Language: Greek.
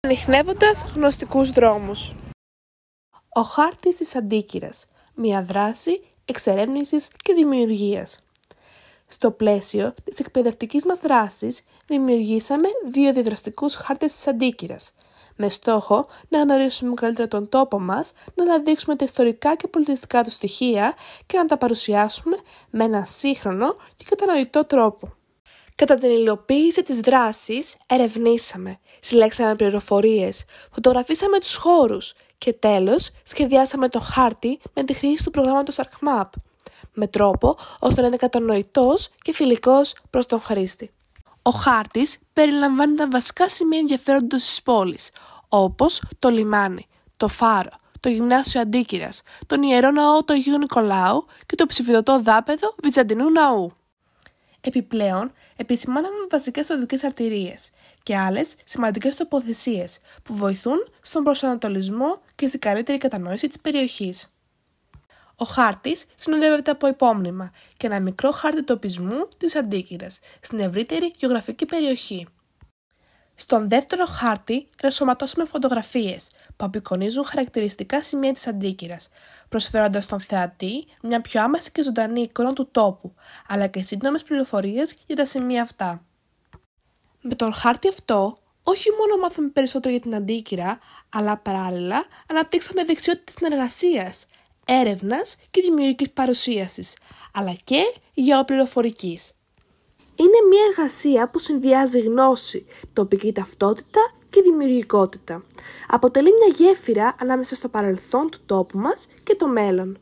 ανιχνεύοντας γνωστικούς δρόμους. Ο χάρτης της Αντίκυρας. Μια δράση εξερεύνησης και δημιουργίας. Στο πλαίσιο της εκπαιδευτικής μας δράσης, δημιουργήσαμε 2 διαδραστικούς χάρτες της Αντίκυρας, με στόχο να γνωρίσουμε καλύτερα τον τόπο μας, να αναδείξουμε τα ιστορικά και πολιτιστικά του στοιχεία και να τα παρουσιάσουμε με έναν σύγχρονο και κατανοητό τρόπο. Κατά την υλοποίηση της δράσης, ερευνήσαμε, συλλέξαμε πληροφορίες, φωτογραφίσαμε τους χώρους και τέλος σχεδιάσαμε το χάρτη με τη χρήση του προγράμματος ArcMap, με τρόπο ώστε να είναι κατανοητός και φιλικός προς τον χρήστη. Ο χάρτης περιλαμβάνει τα βασικά σημεία ενδιαφέροντος της πόλης, όπως το λιμάνι, το φάρο, το γυμνάσιο Αντίκυρας, τον ιερό ναό του Αγίου Νικολάου και το ψηφιδωτό δάπεδο Βυζαντινού ναού. Επιπλέον, επισημάναμε βασικές οδικές αρτηρίες και άλλες σημαντικές τοποθεσίες που βοηθούν στον προσανατολισμό και στην καλύτερη κατανόηση της περιοχής. Ο χάρτης συνοδεύεται από υπόμνημα και ένα μικρό χάρτη τοπισμού της Αντίκυρας στην ευρύτερη γεωγραφική περιοχή. Στον δεύτερο χάρτη ενσωματώσαμε φωτογραφίες που απεικονίζουν χαρακτηριστικά σημεία της Αντίκυρας, προσφέροντας στον θεατή μια πιο άμεση και ζωντανή εικόνα του τόπου, αλλά και σύντομες πληροφορίες για τα σημεία αυτά. Με τον χάρτη αυτό, όχι μόνο μάθαμε περισσότερο για την Αντίκυρα, αλλά παράλληλα αναπτύξαμε δεξιότητες συνεργασίας, έρευνας και δημιουργικής παρουσίασης, αλλά και γεωπληροφορικής. Είναι μια εργασία που συνδυάζει γνώση, τοπική ταυτότητα και δημιουργικότητα. Αποτελεί μια γέφυρα ανάμεσα στο παρελθόν του τόπου μας και το μέλλον.